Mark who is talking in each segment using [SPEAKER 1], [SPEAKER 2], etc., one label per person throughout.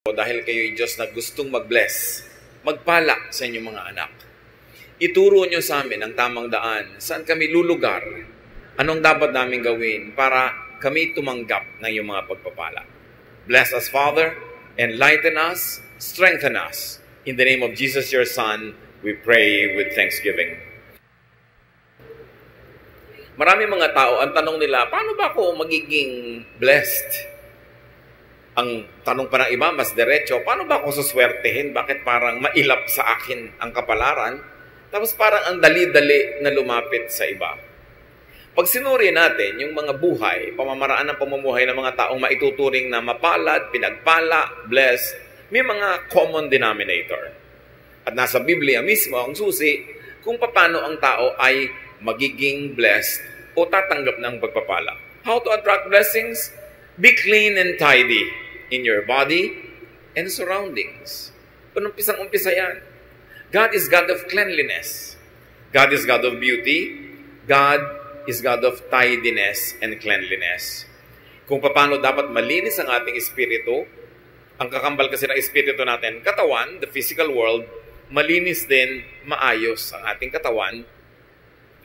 [SPEAKER 1] Dahil kayo'y Diyos na gustong mag-bless, magpala sa inyong mga anak. Ituro nyo sa amin ang tamang daan, saan kami lulugar, anong dapat namin gawin para kami tumanggap ng iyong mga pagpapala. Bless us, Father, enlighten us, strengthen us. In the name of Jesus, your Son, we pray with thanksgiving. Maraming mga tao, ang tanong nila, paano ba ako magiging blessed? Ang tanong pa ng iba, mas diretso, paano ba ako suswertehin? Bakit parang mailap sa akin ang kapalaran? Tapos parang ang dali-dali na lumapit sa iba. Pag sinuri natin yung mga buhay, pamamaraan ng pamumuhay ng mga taong maituturing na mapalad, pinagpala, blessed, may mga common denominator. At nasa Biblia mismo ang susi kung paano ang tao ay magiging blessed o tatanggap ng pagpapala. How to attract blessings? Be clean and tidy in your body and surroundings. Umpisang-umpisa yan. God is God of cleanliness. God is God of beauty. God is God of tidiness and cleanliness. Kung paano dapat malinis ang ating espiritu, ang kakambal kasi ng espiritu natin, katawan, the physical world, malinis din, maayos ang ating katawan,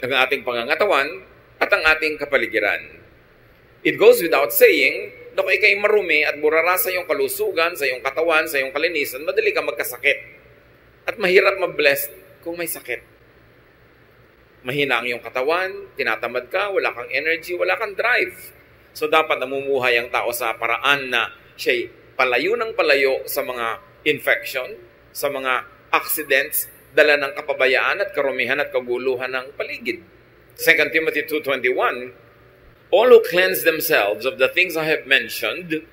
[SPEAKER 1] ang ating pangangatawan, at ang ating kapaligiran. It goes without saying, kung ikay marumi at burara sa iyong kalusugan, sa iyong katawan, sa iyong kalinisan, madali ka magkasakit. At mahirap ma-blessed kung may sakit. Mahina ang iyong katawan, tinatamad ka, wala kang energy, wala kang drive. So dapat namumuhay ang tao sa paraan na siya'y palayo ng palayo sa mga infection, sa mga accidents, dala ng kapabayaan at karumihan at kaguluhan ng paligid. 2 Timothy 2:21, all who cleanse themselves of the things I have mentioned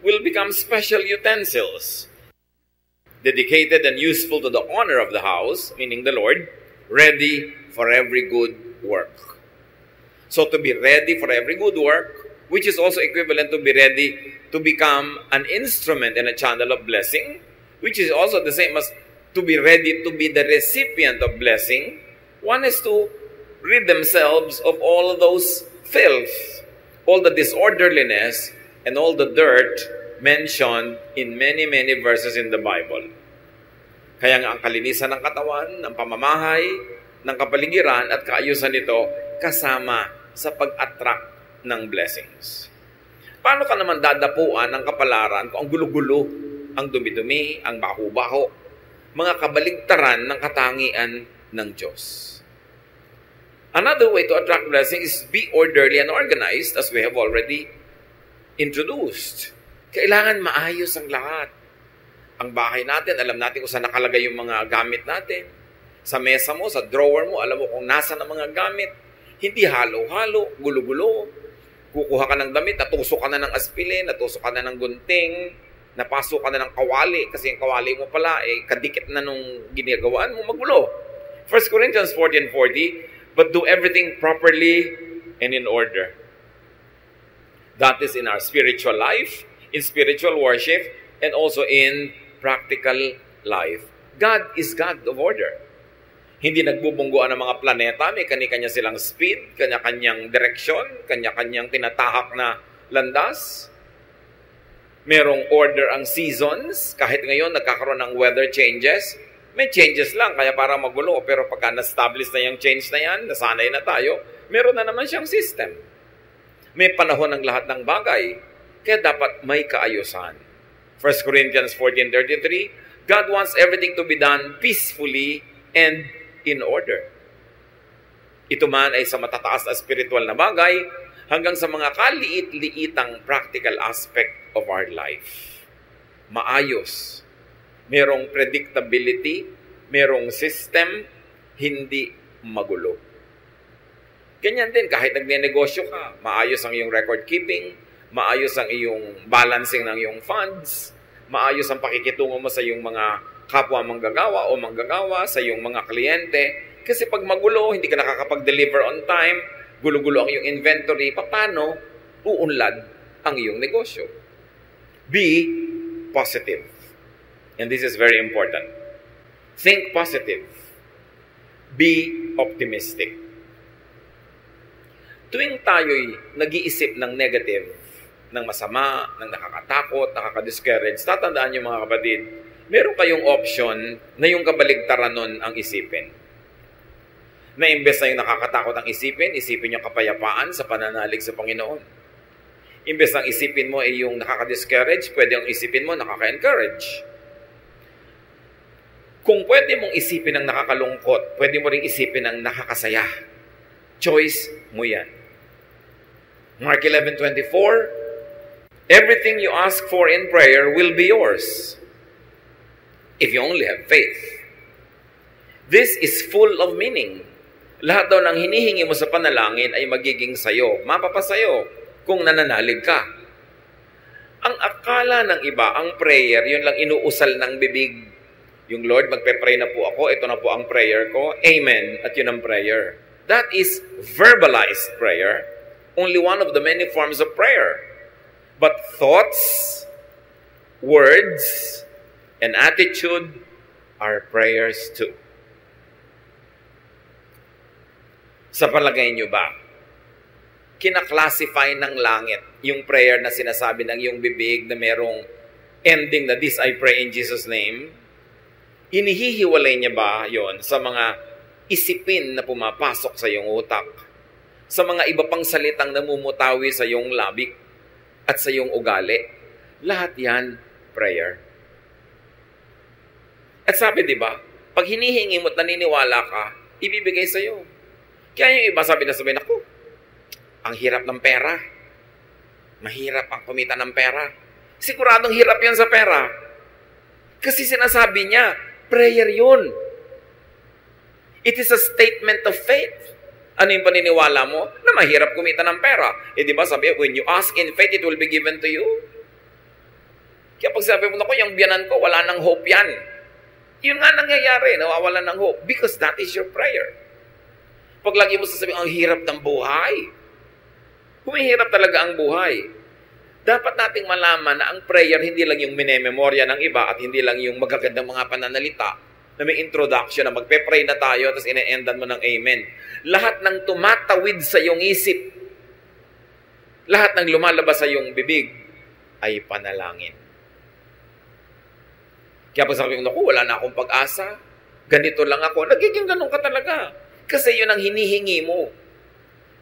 [SPEAKER 1] will become special utensils, dedicated and useful to the honor of the house, meaning the Lord, ready for every good work. So to be ready for every good work, which is also equivalent to be ready to become an instrument and a channel of blessing, which is also the same as to be ready to be the recipient of blessing, one is to rid themselves of all those filth, all the disorderliness, and all the dirt mentioned in many, many verses in the Bible. Kaya nga ang kalinisan ng katawan, ng pamamahay, ng kapaligiran at kaayusan nito kasama sa pag-attract ng blessings. Paano ka naman dadapuan ng kapalaran kung ang gulo-gulo, ang dumi-dumi, ang baho-baho, mga kabaligtaran ng katangian ng Diyos? Another way to attract blessing is be orderly and organized, as we have already introduced. Kailangan maayos ang lahat. Ang bahay natin, alam natin kung saan nakalagay yung mga gamit natin. Sa mesa mo, sa drawer mo, alam mo kung nasa ng mga gamit. Hindi halo-halo, gulo-gulo. Kukuha ka ng damit, natusok ka na ng aspilin, natusok ka na ng gunting, napasok ka na ng kawali, kasi yung kawali mo pala, kadikit na nung ginagawaan mo, magulo. 1 Corinthians 14:40, but do everything properly and in order. That is in our spiritual life, in spiritual worship, and also in practical life. God is God of order. Hindi nagbubungguan ng mga planeta, may kanya-kanya silang speed, kanya-kanyang direksyon, kanya-kanyang tinatahak na landas. Merong order ang seasons, kahit ngayon nagkakaroon ng weather changes, may changes lang, kaya para magulo. Pero pagka na-establish na yung change na yan, nasanay na tayo, meron na naman siyang system. May panahon ng lahat ng bagay, kaya dapat may kaayusan. 1 Corinthians 14:33, God wants everything to be done peacefully and in order. Ito man ay sa matataas na spiritual na bagay, hanggang sa mga kaliit-liitang practical aspect of our life. Maayos. Merong predictability, merong system, hindi magulo. Ganyan din, kahit nagnenegosyo ka, maayos ang iyong record keeping, maayos ang iyong balancing ng iyong funds, maayos ang pakikitungo mo sa iyong mga kapwa manggagawa o manggagawa, sa iyong mga kliyente. Kasi pag magulo, hindi ka nakakapag-deliver on time, gulo-gulo ang iyong inventory, paano uunlad ang iyong negosyo? Be positive. And this is very important. Think positive. Be optimistic. Tuwing tayo'y nag-iisip ng negative, ng masama, ng nakakatakot, nakaka-discourage, tatandaan niyo mga kapatid, meron kayong option na yung kabaligtaran nun ang isipin. Na imbes na yung nakakatakot ang isipin yung kapayapaan sa pananalig sa Panginoon. Imbes na isipin mo ay yung nakaka-discourage, pwede yung isipin mo nakaka-encourage. Kung pwede mong isipin ang nakakalungkot, pwede mo ring isipin ang nakakasaya. Choice mo yan. Mark 11:24, everything you ask for in prayer will be yours if you only have faith. This is full of meaning. Lahat daw ng hinihingi mo sa panalangin ay magiging sayo, mapapasayo kung nananalig ka. Ang akala ng iba, ang prayer, yun lang inuusal ng bibig. Yung Lord, magpe-pray na po ako, ito na po ang prayer ko, amen, at yun ang prayer. That is verbalized prayer, only one of the many forms of prayer. But thoughts, words, and attitude are prayers too. Sa palagay nyo ba, kinaklasify ng langit yung prayer na sinasabi ng iyong bibig na merong ending na this I pray in Jesus' name? Inihihiwalay niya ba yon sa mga isipin na pumapasok sa iyong utak? Sa mga iba pang salitang namumutawi sa iyong labik at sa iyong ugali? Lahat yan, prayer. At sabi, di ba, pag hinihingi mo at naniniwala ka, ibibigay sa iyo. Kaya yung iba sabi, ako, ang hirap ng pera. Mahirap ang kumita ng pera. Siguradong hirap yan sa pera. Kasi sinasabi niya, prayer yun. It is a statement of faith. Ano yung paniniwala mo? Na mahirap kumita ng pera. Di ba sabi, when you ask in faith, it will be given to you. Kaya pag sabi mo, yung biyanan ko, wala nang hope yan. Yun nga nangyayari, nawawalan ng hope. Because that is your prayer. Pag lagi mo sasabihin, ang hirap ng buhay. Humihirap talaga ang buhay. Dapat nating malaman na ang prayer hindi lang yung minememorya ng iba at hindi lang yung magagandang mga pananalita na may introduction na magpe-pray na tayo tapos ine-endan mo ng amen. Lahat ng tumatawid sa iyong isip, lahat ng lumalabas sa iyong bibig ay panalangin. Kaya pag sabi ko, wala na akong pag-asa, ganito lang ako, nagiging ganun ka talaga. Kasi yun ang hinihingi mo.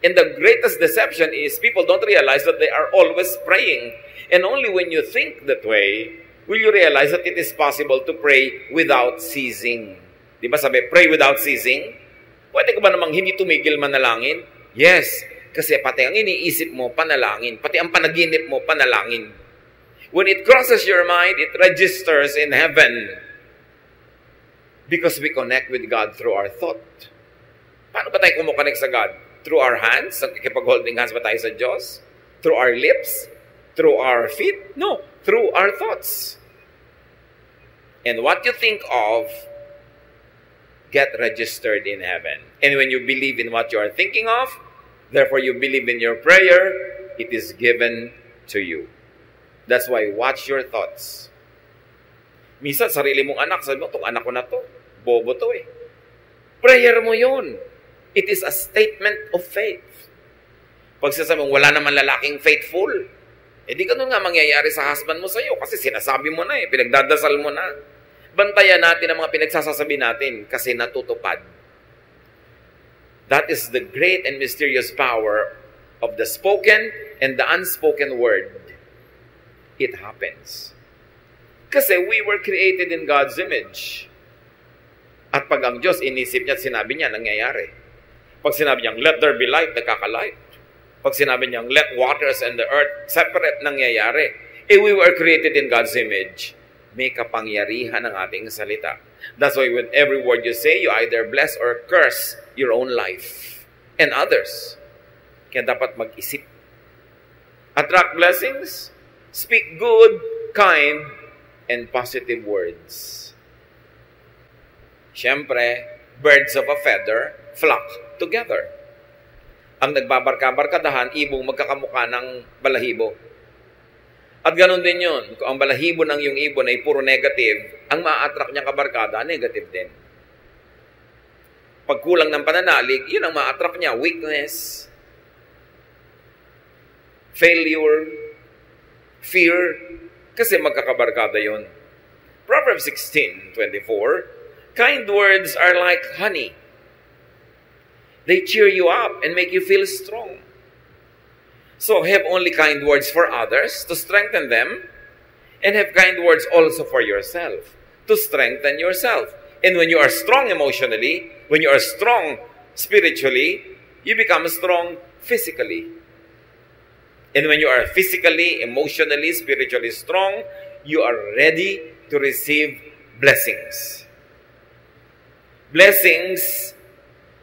[SPEAKER 1] And the greatest deception is people don't realize that they are always praying. And only when you think that way, will you realize that it is possible to pray without ceasing. Di ba sabi, pray without ceasing? Pwede ka ba namang hindi tumigil manalangin? Yes, kasi pati ang iniisip mo, panalangin. Pati ang panaginip mo, panalangin. When it crosses your mind, it registers in heaven. Because we connect with God through our thought. Paano ba tayo kumukonect sa God? Through our hands? Nakikipag-holding hands ba tayo sa Diyos? Through our lips? Through our feet? No. Through our thoughts. And what you think of, get registered in heaven. And when you believe in what you are thinking of, therefore you believe in your prayer, it is given to you. That's why watch your thoughts. Minsan, sarili mong anak, sabi mo, itong anak ko na to, bobo to eh. Prayer mo yun. It is a statement of faith. Pag sasabi mo, wala naman lalaking faithful, di ganun nga mangyayari sa husband mo sa'yo kasi sinasabi mo na eh, pinagdadasal mo na. Bantayan natin ang mga pinagsasasabi natin kasi natutupad. That is the great and mysterious power of the spoken and the unspoken word. It happens. Kasi we were created in God's image. At pag ang Diyos inisip niya at sinabi niya, nangyayari. Pag sinabi niyang, let there be light, nagkakalight. Pag sinabi niyang, let waters and the earth separate, nangyayari. We were created in God's image. May kapangyarihan ang ating salita. That's why with every word you say, you either bless or curse your own life and others. Kaya dapat mag-isip. Attract blessings, speak good, kind, and positive words. Siyempre, birds of a feather flock together. Ang nagbabarka-barkadahan, ibong magkakamukha ng balahibo. At ganun din yun. Kung ang balahibo ng yung ibon ay puro negative, ang ma-attract niyang kabarkada, negative din. Pag kulang ng pananalig, yun ang ma-attract niya. Weakness, failure, fear, kasi magkakabarkada yun. Proverbs 16:24, kind words are like honey. They cheer you up and make you feel strong. So have only kind words for others to strengthen them, and have kind words also for yourself to strengthen yourself. And when you are strong emotionally, when you are strong spiritually, you become strong physically. And when you are physically, emotionally, spiritually strong, you are ready to receive blessings. Blessings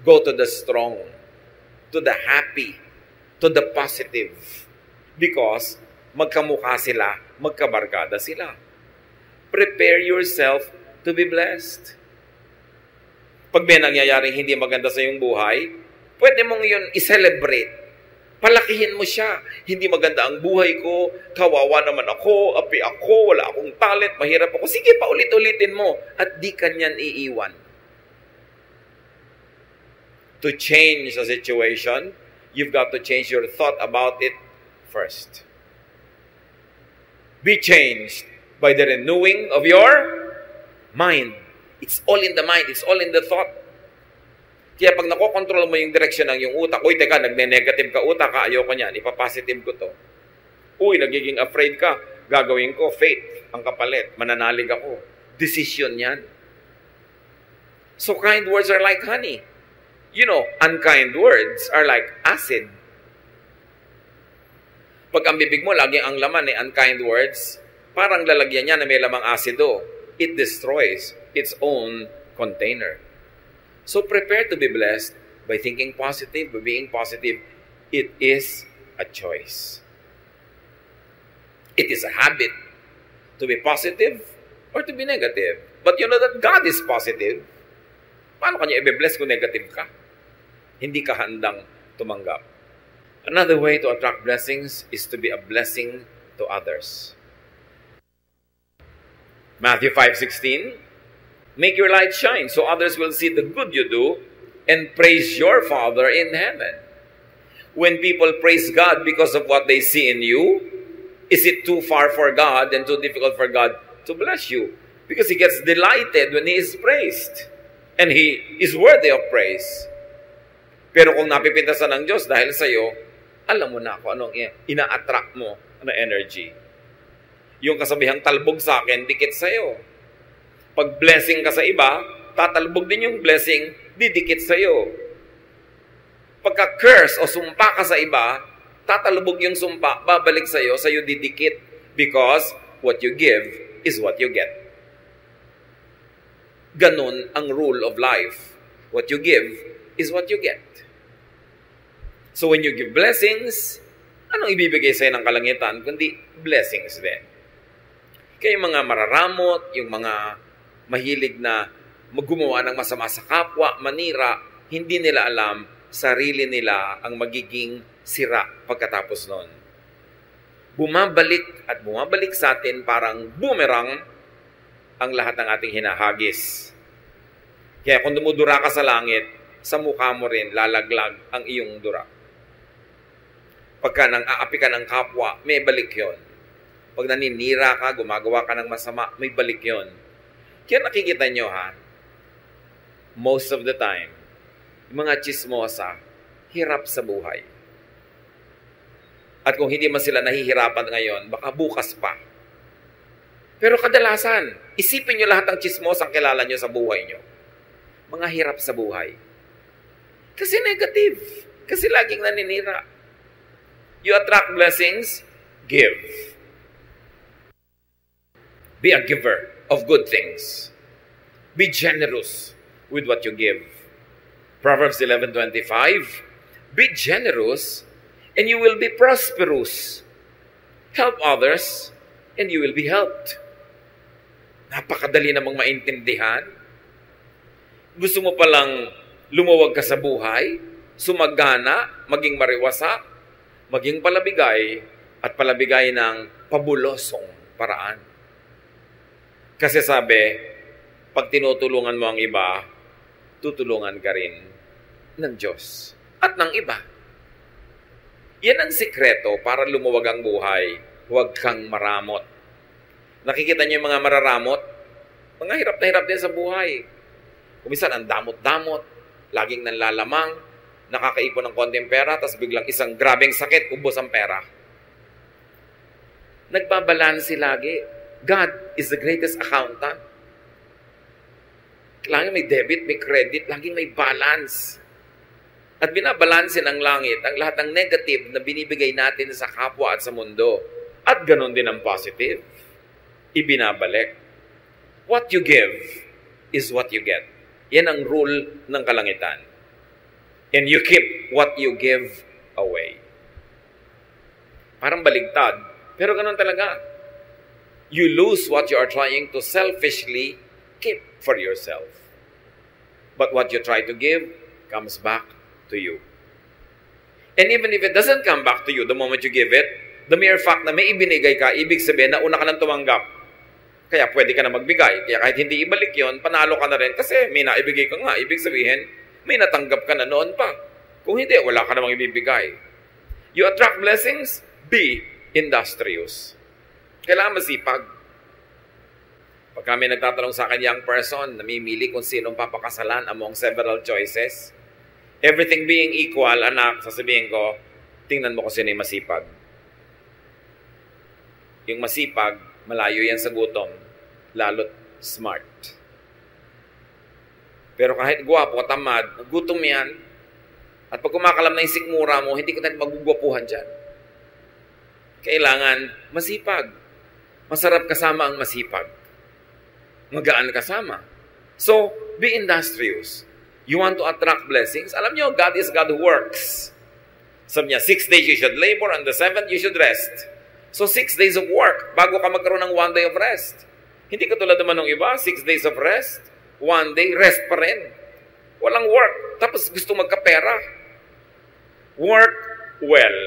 [SPEAKER 1] go to the strong, to the happy, to the positive. Because magkamukha sila, magkabarkada sila. Prepare yourself to be blessed. Pag may nangyayaring hindi maganda sa iyong buhay, pwede mong yun i-celebrate. Palakihin mo siya. Hindi maganda ang buhay ko, kawawa naman ako, api ako, wala akong talent, mahirap ako. Sige, paulit-ulitin mo at di kanyan iiwan. To change a situation, you've got to change your thought about it first. Be changed by the renewing of your mind. It's all in the mind. It's all in the thought. Kaya pag nakokontrol mo yung direksyon ng yung utak, uy, teka, nagne-negative ka utak, ayoko niyan, ipapositive ko to. Uy, nagiging afraid ka, gagawin ko, faith, ang kapalit, mananalig ako. Decision yan. So kind words are like honey. You know, unkind words are like acid. Pag ang bibig mo, lagi ang laman unkind words, parang lalagyan niya na may lamang asido. It destroys its own container. So prepare to be blessed by thinking positive, by being positive. It is a choice. It is a habit to be positive or to be negative. But you know that God is positive. Paano kanya i-bless kung negative ka? Hindi ka handang tumanggap. Another way to attract blessings is to be a blessing to others. Matthew 5:16, make your light shine so others will see the good you do and praise your Father in heaven. When people praise God because of what they see in you, is it too far for God and too difficult for God to bless you? Because He gets delighted when He is praised. And He is worthy of praise. Pero kung napipintasan ng Diyos dahil sa iyo, alam mo na kung anong ina-attract mo na energy. Yung kasabihang talbog sa akin, dikit sa iyo. Pag blessing ka sa iba, tatalbog din yung blessing, didikit sa iyo. Pagka curse o sumpa ka sa iba, tatalbog yung sumpa, babalik sa iyo didikit. Because what you give is what you get. Ganun ang rule of life. What you give is what you get. So when you give blessings, anong ibibigay sa'yo ng kalangitan? Kundi blessings din. Kaya yung mga mararamot, yung mga mahilig na gumawa ng masama sa kapwa, manira, hindi nila alam, sarili nila ang magiging sira pagkatapos nun. Bumabalik at bumabalik sa atin parang boomerang ang lahat ng ating hinahagis. Kaya kung dumudura ka sa langit, sa mukha mo rin lalaglag ang iyong dura. Pagka nang aapi ka ng kapwa, may balik yon. Pag naninira ka, gumagawa ka ng masama, may balik yon. Kaya nakikita nyo most of the time, yung mga chismosa, hirap sa buhay. At kung hindi man sila nahihirapan ngayon, baka bukas pa. Pero kadalasan, isipin nyo lahat ng chismosang kilala nyo sa buhay nyo. Mga hirap sa buhay. Kasi negative. Kasi laging naninira. You attract blessings, give. Be a giver of good things. Be generous with what you give. Proverbs 11:25, be generous and you will be prosperous. Help others and you will be helped. Napakadali namang maintindihan. Gusto mo palang lumuwag ka sa buhay, sumagana, maging mariwasa, maging palabigay, at palabigay ng pabulosong paraan. Kasi sabi, pag tinutulungan mo ang iba, tutulungan ka rin ng Diyos at ng iba. Yan ang sikreto para lumuwag ang buhay. huwag kang maramot. Nakikita niyo yung mga mararamot? Mga hirap na hirap din sa buhay. Kuminsan, ang damot-damot, laging nanlalamang, nakakaipon ng konting pera, tapos biglang isang grabeng sakit, ubos ang pera. Nagbabalansi lagi. God is the greatest accountant. Laging may debit, may credit, laging may balance. At binabalansin ng langit ang lahat ng negative na binibigay natin sa kapwa at sa mundo. At ganon din ang positive. Ibinabalik. What you give is what you get. Yan ang rule ng kalangitan. And you keep what you give away. Parang baligtad. Pero ganon talaga. You lose what you are trying to selfishly keep for yourself. But what you try to give comes back to you. And even if it doesn't come back to you the moment you give it, the mere fact na may ibinigay ka, ibig sabihin na una ka nang tumanggap. Kaya pwede ka na magbigay. Kaya kahit hindi ibalik yon, panalo ka na rin kasi may naibigay ka nga. Ibig sabihin, may natanggap ka na noon pa. Kung hindi, wala ka namang ibibigay. You attract blessings, be industrious. Kailangan masipag. Pag kami nagtatanong sa akin, young person, namimili kung sinong papakasalan among several choices, everything being equal, anak, sasabihin ko, tingnan mo kung sino yung masipag. Yung masipag, malayo yan sa gutom, lalo't smart. Pero kahit gwapo, tamad, gutom yan, at pag kumakalam na yung sikmura mo, hindi ka tayo magugwapuhan dyan. Kailangan masipag. Masarap kasama ang masipag. Magaan kasama. So, be industrious. You want to attract blessings? Alam nyo, God is God who works. Sabi niya, 6 days you should labor, and the 7th you should rest. So, 6 days of work, bago ka magkaroon ng 1 day of rest. Hindi katulad naman ng iba, 6 days of rest, 1 day, rest pa rin. Walang work, tapos gusto magkapera. Work well.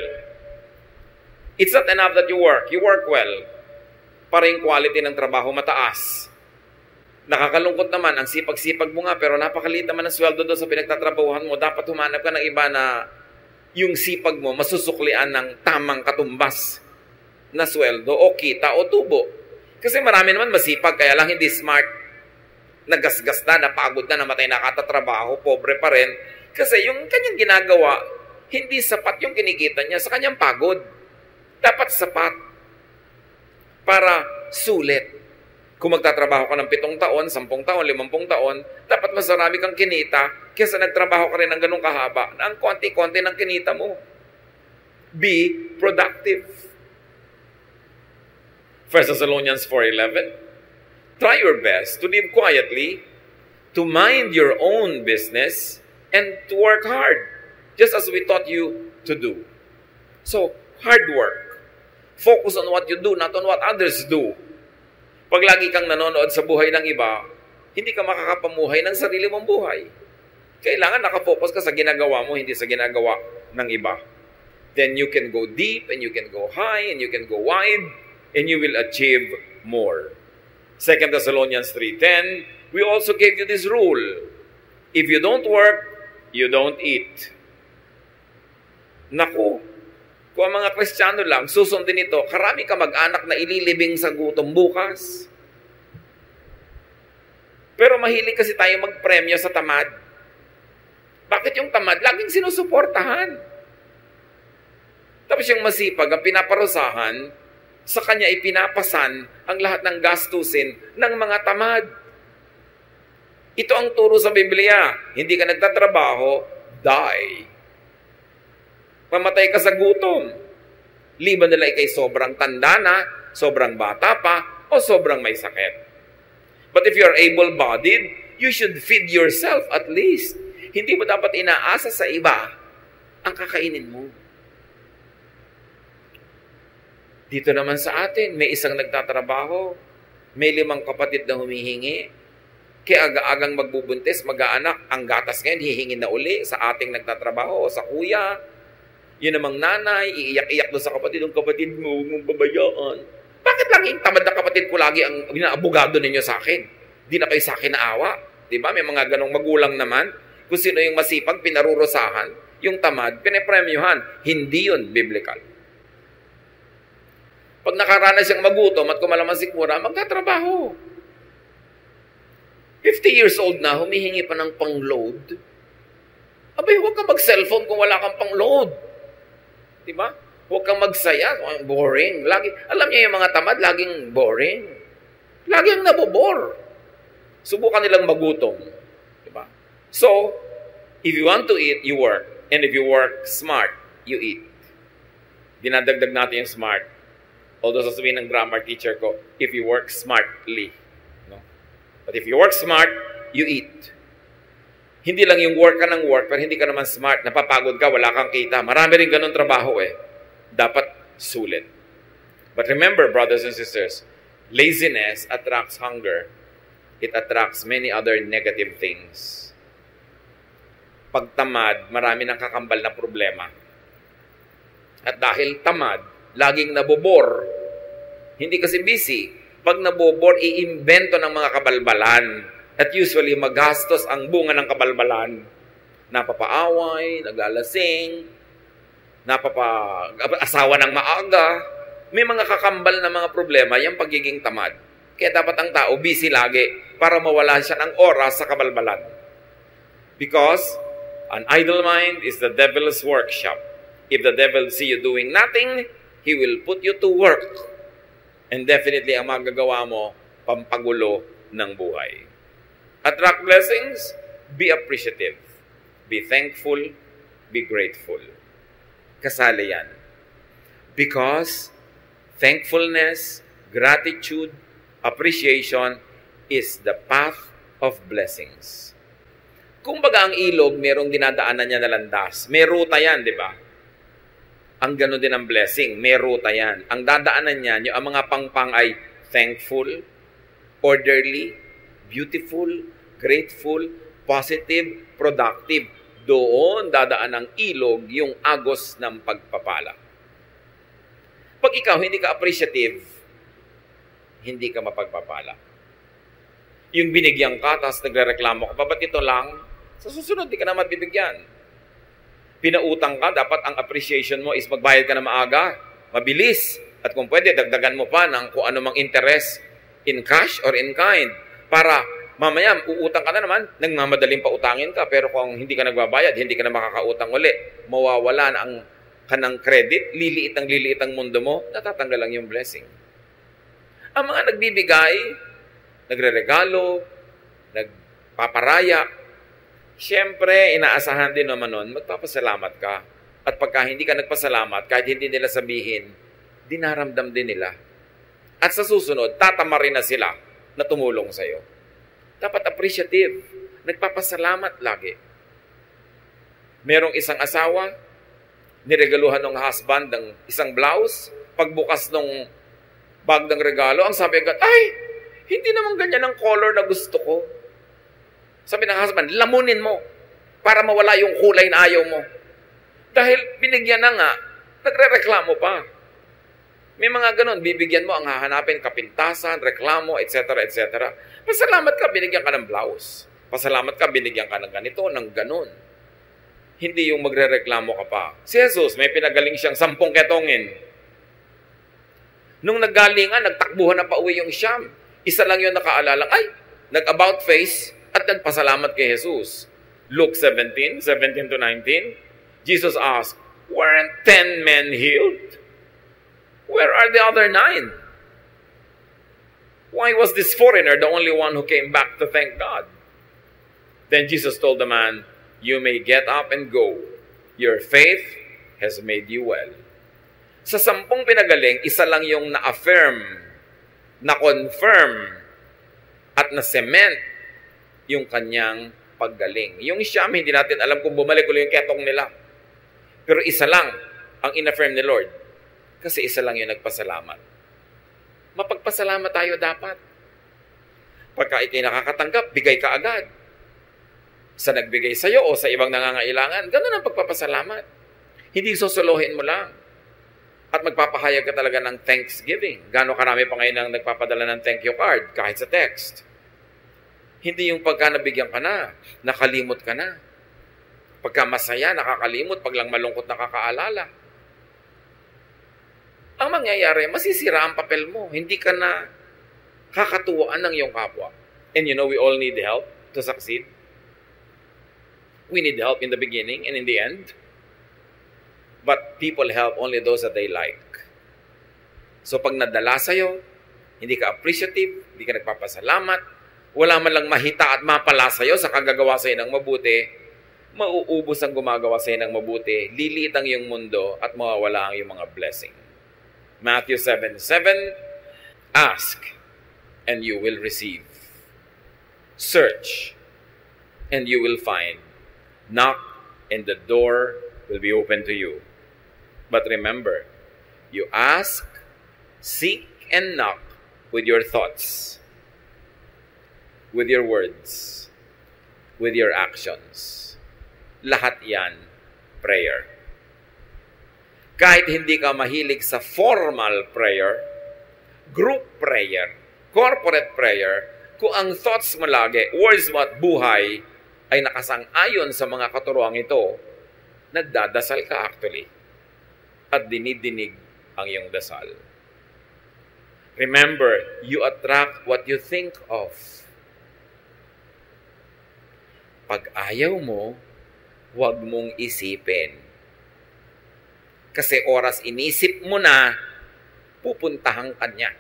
[SPEAKER 1] It's not enough that you work well. Para yung quality ng trabaho mataas. Nakakalungkot naman, ang sipag-sipag mo nga, pero napakaliit naman ang sweldo doon sa pinagtatrabahuhan mo. Dapat humanap ka ng iba na yung sipag mo masusuklian ng tamang katumbas na sweldo o kita o tubo. Kasi marami naman masipag, kaya lang hindi smart. Nagasgas na, napagod na, namatay na katatrabaho, pobre pa rin. Kasi yung kanyang ginagawa, hindi sapat yung kinikita niya sa kanyang pagod. Dapat sapat para sulit. Kung magtatrabaho ka ng 7 taon, 10 taon, 50 taon, dapat mas marami kang kinita kaysa nagtrabaho ka rin ng ganung kahaba na ang konti-konti ng kinita mo. Be productive. 1 Thessalonians 4:11. Try your best to live quietly, to mind your own business, and to work hard, just as we taught you to do. So, hard work. Focus on what you do, not on what others do. Pag lagi kang nanonood sa buhay ng iba, hindi ka makakapamuhay ng sarili mong buhay. Kailangan nakafocus ka sa ginagawa mo, hindi sa ginagawa ng iba. Then you can go deep, and you can go high, and you can go wide, and you will achieve more. 2 Thessalonians 3:10, we also gave you this rule. If you don't work, you don't eat. Naku, kung ang mga Kristiyano lang, susundin ito, karami ka mag-anak na ililibing sa gutom bukas. Pero mahilig kasi tayo magpremyo sa tamad. Bakit yung tamad? Laging sinusuportahan. Tapos yung masipag, ang pinaparusahan, sa kanya ipinapasan ang lahat ng gastusin ng mga tamad. Ito ang turo sa Biblia. Hindi ka nagtatrabaho, die. Mamatay ka sa gutom. Liban nila ikay sobrang tanda na, sobrang bata pa, o sobrang may sakit. But if you're able-bodied, you should feed yourself at least. Hindi mo dapat inaasa sa iba ang kakainin mo. Dito naman sa atin, may isang nagtatrabaho, may 5 kapatid na humihingi, kaya aga-agang magbubuntis, mag-aanak, ang gatas ngayon, hihingin na uli sa ating nagtatrabaho, sa kuya. Yun namang nanay, iiyak-iyak doon sa kapatid, ang kapatid mo, huwag mong babayaan. Bakit laging tamad na kapatid ko lagi ang binaabogado ninyo sa akin? Di na kayo sa akin naawa. Diba? May mga ganong magulang naman. Kung sino yung masipag, pinarurusahan. Yung tamad, pinapremyuhan. Hindi yun biblical. Pag nakaranas siyang magutom at kumalaman sikmura, magtatrabaho. 50 years old na, humihingi pa ng pang-load. Abay, huwag kang mag-cellphone kung wala kang pang-load. Diba? Huwag kang magsaya. Boring. Alam niyo yung mga tamad, laging boring. Laging nabobore. Subukan nilang magutom. Diba? So, if you want to eat, you work. And if you work smart, you eat. Dinadagdag natin yung smart. Although sasabihin ng grammar teacher ko, if you work smartly. No? But if you work smart, you eat. Hindi lang yung work ka ng work, pero hindi ka naman smart. Napapagod ka, wala kang kita. Marami rin ganun trabaho eh. Dapat sulit. But remember, brothers and sisters, laziness attracts hunger. It attracts many other negative things. Pag tamad, marami nang kakambal na problema. At dahil tamad, laging nabobor. Hindi kasi busy. Pag nabobor, iimbento ng mga kabalbalan. At usually, magastos ang bunga ng kabalbalan. Napapaaway, naglalasing, asawa ng maaga. May mga kakambal na mga problema, yung pagiging tamad. Kaya dapat ang tao busy lagi para mawala siya ng oras sa kabalbalan. Because an idle mind is the devil's workshop. If the devil see you doing nothing, he will put you to work. And definitely, ang magagawa mo, pampagulo ng buhay. Attract blessings, be appreciative. Be thankful, be grateful. Kasali yan. Because thankfulness, gratitude, appreciation is the path of blessings. Kung baga ang ilog, merong dinadaanan niya na landas. May ruta yan, di ba? Ang gano'n din ang blessing. May ruta yan. Ang dadaanan niyan, yung mga pangpang ay thankful, orderly, beautiful, grateful, positive, productive. Doon dadaan ng ilog yung agos ng pagpapala. Pag ikaw hindi ka appreciative, hindi ka mapagpapala. Yung binigyan ka, tapos nagrereklamo ka pa, ba't ito lang? Sa susunod, di ka na mabibigyan. Pinautang ka, dapat ang appreciation mo is magbayad ka na maaga, mabilis. At kung pwede, dagdagan mo pa ng kung ano mang interest in cash or in kind. Para mamaya, uutang ka na naman, nagmamadaling pautangin ka. Pero kung hindi ka nagbabayad, hindi ka na makakautang uli. Mawawala na ang kanang credit, liliit ang mundo mo, natatanggal lang yung blessing. Ang mga nagbibigay, nagreregalo, nagpaparaya, siyempre, inaasahan din naman nun, magpapasalamat ka. At pagka hindi ka nagpasalamat, kahit hindi nila sabihin, dinaramdam din nila. At sa susunod, tatamarin na sila na tumulong sa'yo. Dapat appreciative. Nagpapasalamat lagi. Merong isang asawa, niregaluhan ng husband ng isang blouse, pagbukas ng bag ng regalo, ang sabi agad, ay, hindi naman ganyan ang color na gusto ko. Sabi ng husband, lamunin mo para mawala yung kulay na ayaw mo. Dahil binigyan na nga, nagre-reklamo pa. May mga ganun, bibigyan mo ang hahanapin, kapintasan, reklamo, etc., etc. Pasalamat ka, binigyan ka ng blouse. Pasalamat ka, binigyan ka ng ganito, ng ganun. Hindi yung magre-reklamo ka pa. Si Jesus, may pinagaling siyang 10 ketongin. Nung naggalingan, nagtakbuhan na pa uwi yung Siyam. Isa lang yung nakaalala, ay, nag-about face, at nagpasalamat kay Jesus. Luke 17 to 19, Jesus asked, weren't 10 men healed? Where are the other 9? Why was this foreigner the only one who came back to thank God? Then Jesus told the man, you may get up and go. Your faith has made you well. Sa 10 pinagaling, isa lang yung na-affirm, na-confirm, at na-cement yung kanyang paggaling. Yung Siyam, hindi natin alam kung bumalik ulit yung ketong nila. Pero isa lang ang in-affirm ni Lord. Kasi isa lang yung nagpasalamat. Mapagpasalamat tayo dapat. Pagka ikay nakakatanggap, bigay ka agad. Sa nagbigay sa'yo o sa ibang nangangailangan, ganun ang pagpapasalamat. Hindi susuluhin mo lang. At magpapahayag ka talaga ng thanksgiving. Gano'ng karami pa ngayon ang nagpapadala ng thank you card, kahit sa text. Hindi yung pagka nabigyan ka na, nakalimot ka na. Pagka masaya, nakakalimot, pag lang malungkot nakakaalala. ang mangyayari, masisira ang papel mo. Hindi ka na kakatuwaan ng iyong kapwa. And you know, we all need help to succeed. We need help in the beginning and in the end. But people help only those that they like. So pag nadala sa'yo, hindi ka appreciative, hindi ka nagpapasalamat, wala man lang mahita at mapala sa'yo sa kagagawa sa'yo ng mabuti, mauubos ang gumagawa sa'yo ng mabuti, liliit ang iyong mundo at mawawala ang iyong mga blessing. Matthew 7:7, ask and you will receive. Search and you will find. Knock and the door will be open to you. But remember, you ask, seek, and knock with your thoughts, with your words, with your actions. Lahat yan, prayer. Kahit hindi ka mahilig sa formal prayer, group prayer, corporate prayer, kung ang thoughts mo lagi, words mo at buhay, ay nakasang-ayon sa mga katuruang ito, nagdadasal ka actually. At dinidinig ang iyong dasal. Remember, you attract what you think of. Pag ayaw mo, huwag mong isipin. Kasi oras inisip mo na, pupuntahan ka niya.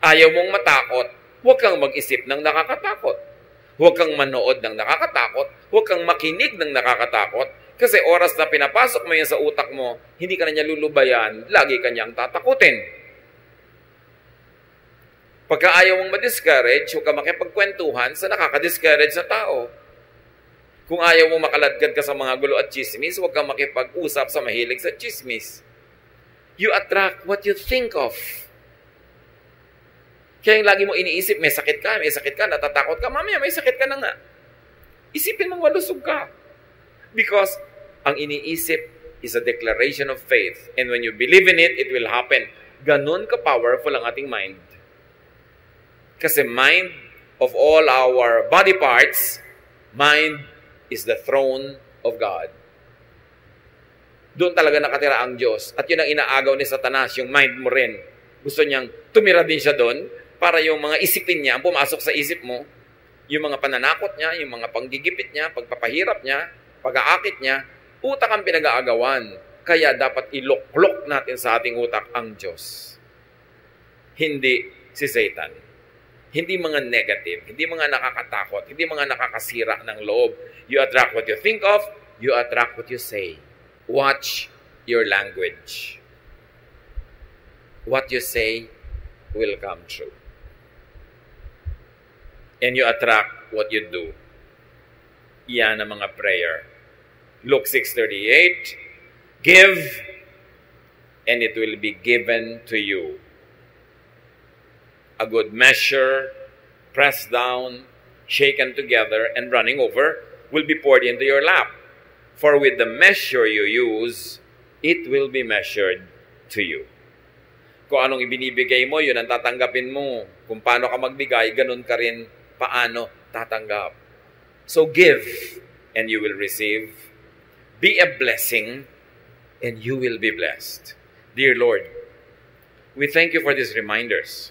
[SPEAKER 1] Ayaw mong matakot, huwag kang mag-isip ng nakakatakot. Huwag kang manood ng nakakatakot, huwag kang makinig ng nakakatakot, kasi oras na pinapasok mo yan sa utak mo, hindi ka na niya lulubayan, lagi ka niyang tatakutin. Pagka ayaw mong ma-discourage, huwag ka makipagkwentuhan sa nakaka-discourage na tao. Kung ayaw mong makaladkad ka sa mga gulo at chismis, huwag kang makipag-usap sa mahilig sa chismis. You attract what you think of. Kaya yung lagi mo iniisip, may sakit ka, natatakot ka, mamaya may sakit ka na nga. Isipin mong malusog ka. Because ang iniisip is a declaration of faith. And when you believe in it, it will happen. Ganun ka-powerful ang ating mind. Kasi mind of all our body parts, mind is the throne of God. Doon talaga nakatira ang Diyos. At yun ang inaagaw ni Satanas, yung mind mo rin. Gusto niyang tumira din siya doon para yung mga isipin niya, ang pumasok sa isip mo, yung mga pananakot niya, yung mga panggigipit niya, pagpapahirap niya, pag-aakit niya, utak ang pinag-aagawan. Kaya dapat iloklok natin sa ating utak ang Diyos. Hindi si Satan. Hindi mga negative, hindi mga nakakatakot, hindi mga nakakasira ng loob. You attract what you think of, you attract what you say. Watch your language. What you say will come true. And you attract what you do. Iyan ang mga prayer. Luke 6:38, give, and it will be given to you. A good measure, pressed down, shaken together, and running over, will be poured into your lap. For with the measure you use, it will be measured to you. Kung anong ibinibigay mo, yun ang tatanggapin mo. Kung paano ka magbigay, ganun ka rin paano tatanggap. So give, and you will receive. Be a blessing, and you will be blessed. Dear Lord, we thank you for these reminders.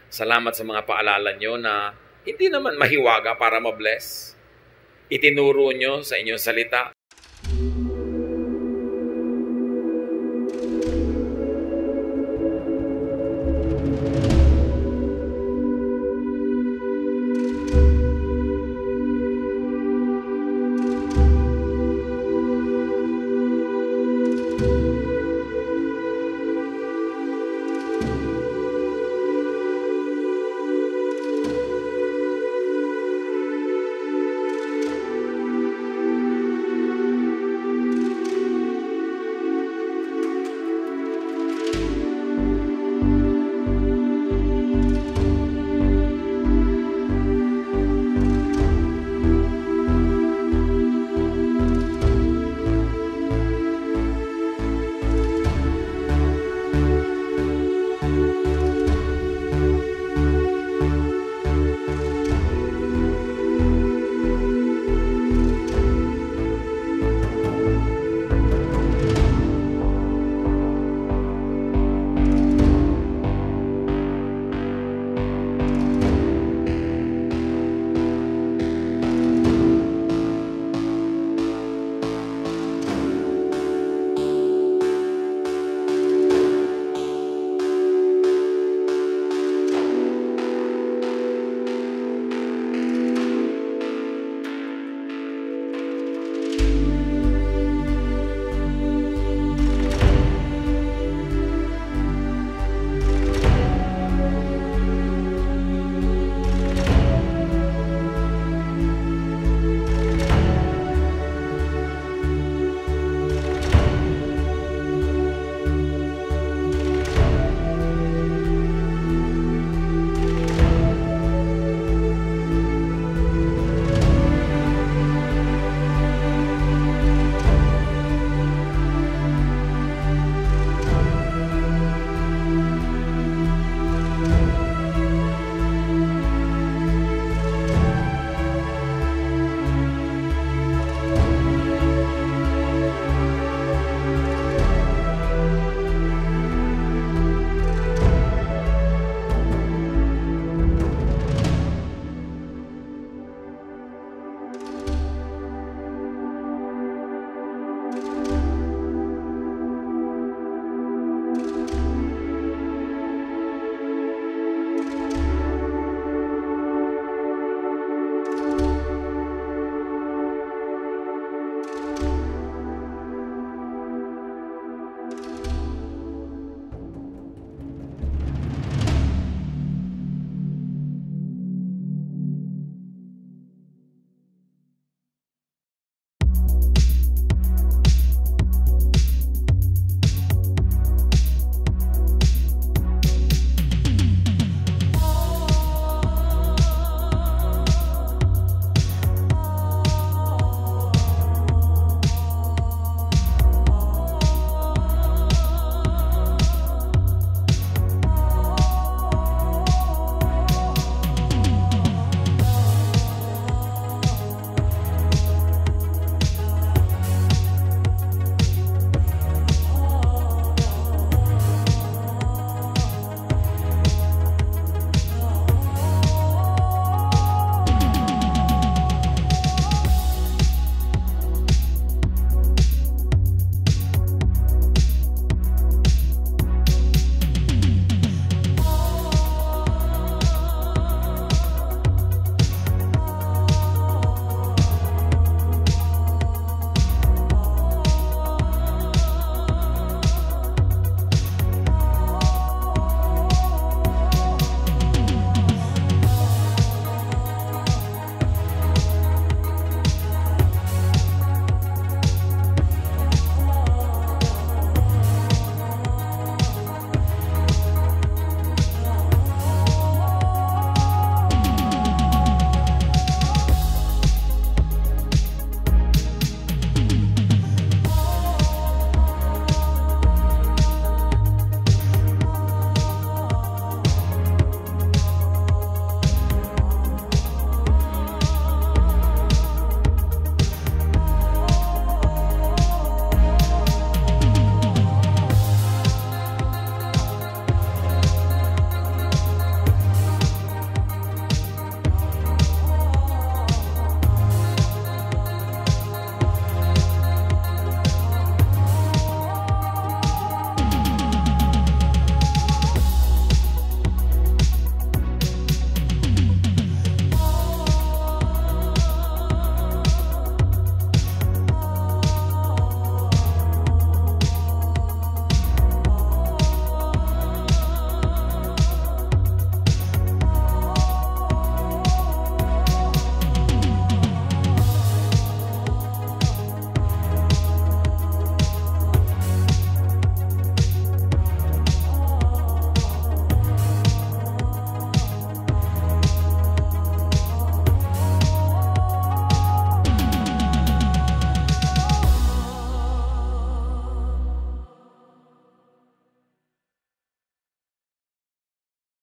[SPEAKER 1] Salamat sa mga paalala nyo na hindi naman mahiwaga para mabless. Itinuro nyo sa inyong salita